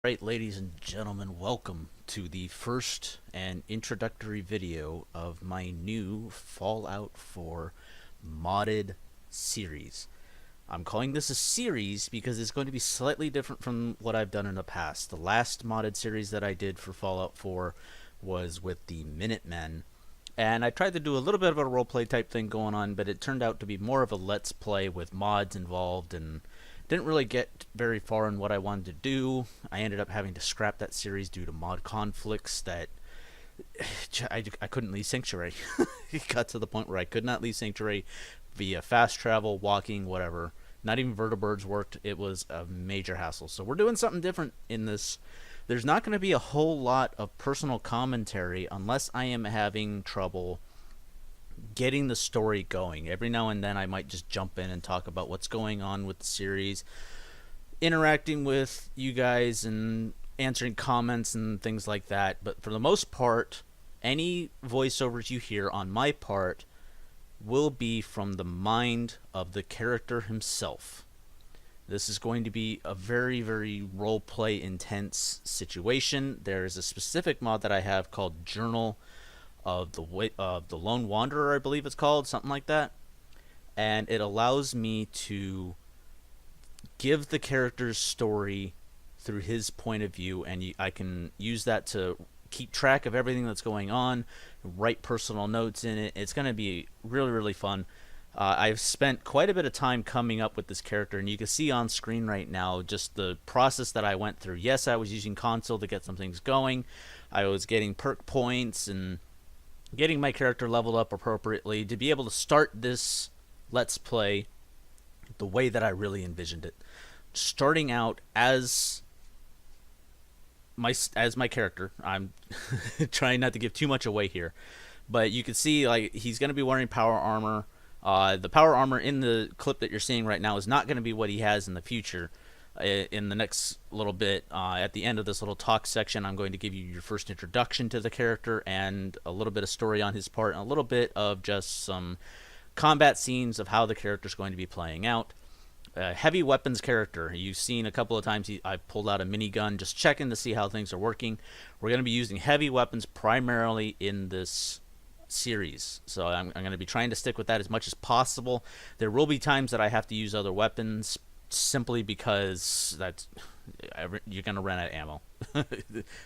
Right, ladies and gentlemen, welcome to the first and introductory video of my new Fallout 4 modded series. I'm calling this a series because it's going to be slightly different from what I've done in the past. The last modded series that I did for Fallout 4 was with the Minutemen, and I tried to do a little bit of a roleplay type thing going on, but it turned out to be more of a let's play with mods involved and didn't really get very far in what I wanted to do. I ended up having to scrap that series due to mod conflicts that I couldn't leave Sanctuary. It got to the point where I could not leave Sanctuary via fast travel, walking, whatever. Not even vertibirds worked. It was a major hassle. So we're doing something different in this. There's not going to be a whole lot of personal commentary unless I am having trouble getting the story going. Every now and then I might just jump in and talk about what's going on with the series, interacting with you guys and answering comments and things like that. But for the most part, any voiceovers you hear on my part will be from the mind of the character himself. This is going to be a very, very roleplay intense situation. There is a specific mod that I have called Journal of the Lone Wanderer, I believe it's called, something like that, and it allows me to give the character's story through his point of view, and I can use that to keep track of everything that's going on, write personal notes in it. It's going to be really, really fun. I've spent quite a bit of time coming up with this character, and you can see on screen right now just the process that I went through. Yes, I was using console to get some things going. I was getting perk points and getting my character leveled up appropriately to be able to start this let's play the way that I really envisioned it. Starting out as my character. I'm trying not to give too much away here, but you can see like he's going to be wearing power armor. The power armor in the clip that you're seeing right now is not going to be what he has in the future. In the next little bit, at the end of this little talk section, I'm going to give you your first introduction to the character and a little bit of story on his part and a little bit of just some combat scenes of how the character's going to be playing out. Heavy weapons character. You've seen a couple of times I've pulled out a minigun just checking to see how things are working. We're going to be using heavy weapons primarily in this series, so I'm going to be trying to stick with that as much as possible. There will be times that I have to use other weapons simply because you're going to run out of ammo. I'm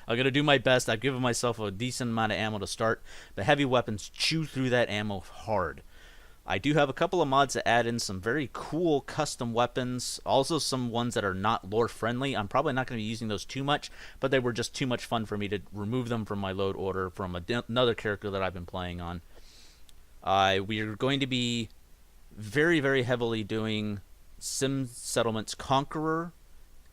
going to do my best. I've given myself a decent amount of ammo to start, but heavy weapons chew through that ammo hard. I do have a couple of mods that add in some very cool custom weapons, also some ones that are not lore friendly. I'm probably not going to be using those too much, but they were just too much fun for me to remove them from my load order from another character that I've been playing on. We are going to be very, very heavily doing Sim Settlement's Conqueror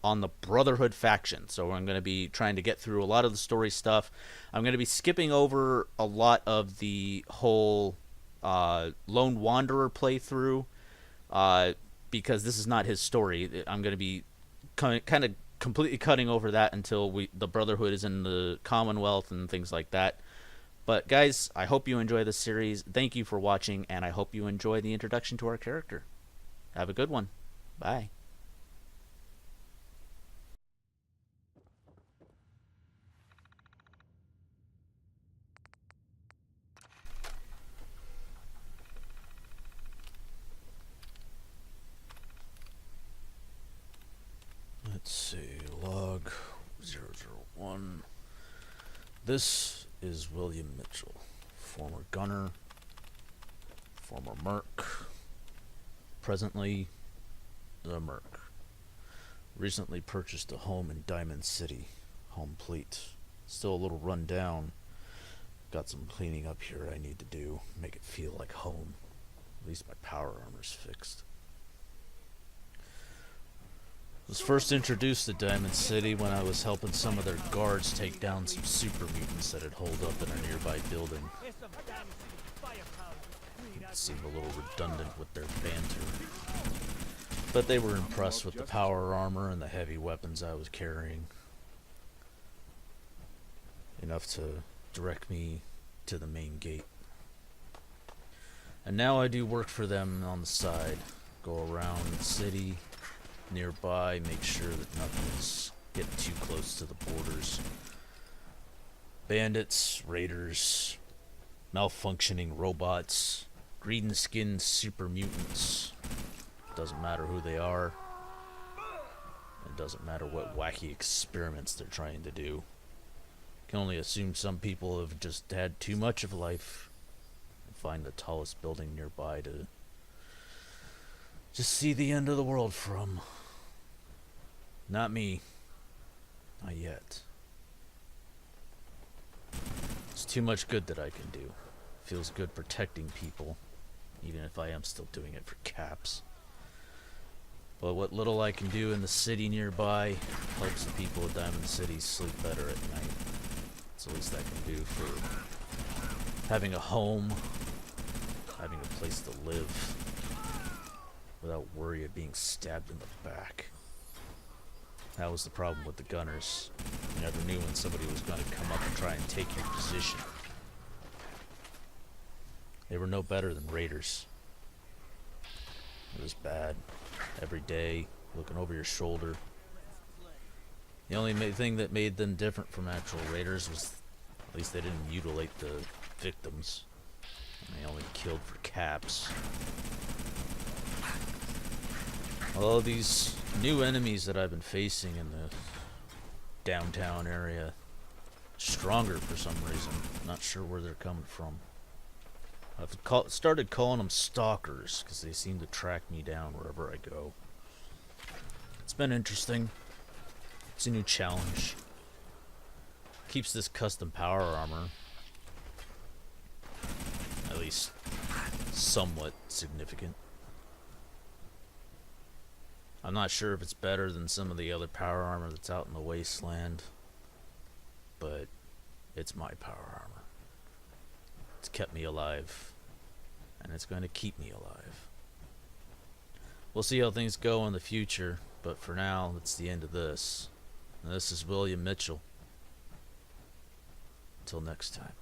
on the Brotherhood faction. So I'm going to be trying to get through a lot of the story stuff. I'm going to be skipping over a lot of the whole Lone Wanderer playthrough because this is not his story. I'm going to be kind of completely cutting over that until the Brotherhood is in the Commonwealth and things like that. But guys, I hope you enjoy this series. Thank you for watching, and I hope you enjoy the introduction to our character. Have a good one. Bye. Let's see, log 001. This is William Mitchell, former gunner, former merc, presently the merc. Recently purchased a home in Diamond City, home plate. Still a little run down. Got some cleaning up here I need to do, make it feel like home. At least my power armor's fixed. Was first introduced to Diamond City when I was helping some of their guards take down some super mutants that had holed up in a nearby building. It seemed a little redundant with their banter, but they were impressed with the power armor and the heavy weapons I was carrying. Enough to direct me to the main gate. And now I do work for them on the side. Go around the city, nearby, make sure that nothing's getting too close to the borders. Bandits, raiders, malfunctioning robots, green-skinned super mutants. Doesn't matter who they are. It doesn't matter what wacky experiments they're trying to do. Can only assume some people have just had too much of life and find the tallest building nearby to just see the end of the world from. Not me. Not yet. It's too much good that I can do. Feels good protecting people, even if I am still doing it for caps. But what little I can do in the city nearby helps the people of Diamond City sleep better at night. It's the least I can do for having a home, having a place to live, without worry of being stabbed in the back. That was the problem with the gunners. You never knew when somebody was going to come up and try and take your position. They were no better than raiders. It was bad. Every day, looking over your shoulder. The only thing that made them different from actual raiders was at least they didn't mutilate the victims. And they only killed for caps. All these new enemies that I've been facing in the downtown area, stronger for some reason. Not sure where they're coming from. I've started calling them stalkers because they seem to track me down wherever I go. It's been interesting. It's a new challenge. Keeps this custom power armor at least somewhat significant. I'm not sure if it's better than some of the other power armor that's out in the wasteland, but it's my power armor. It's kept me alive, and it's going to keep me alive. We'll see how things go in the future, but for now, that's the end of this. And this is William Mitchell. Until next time.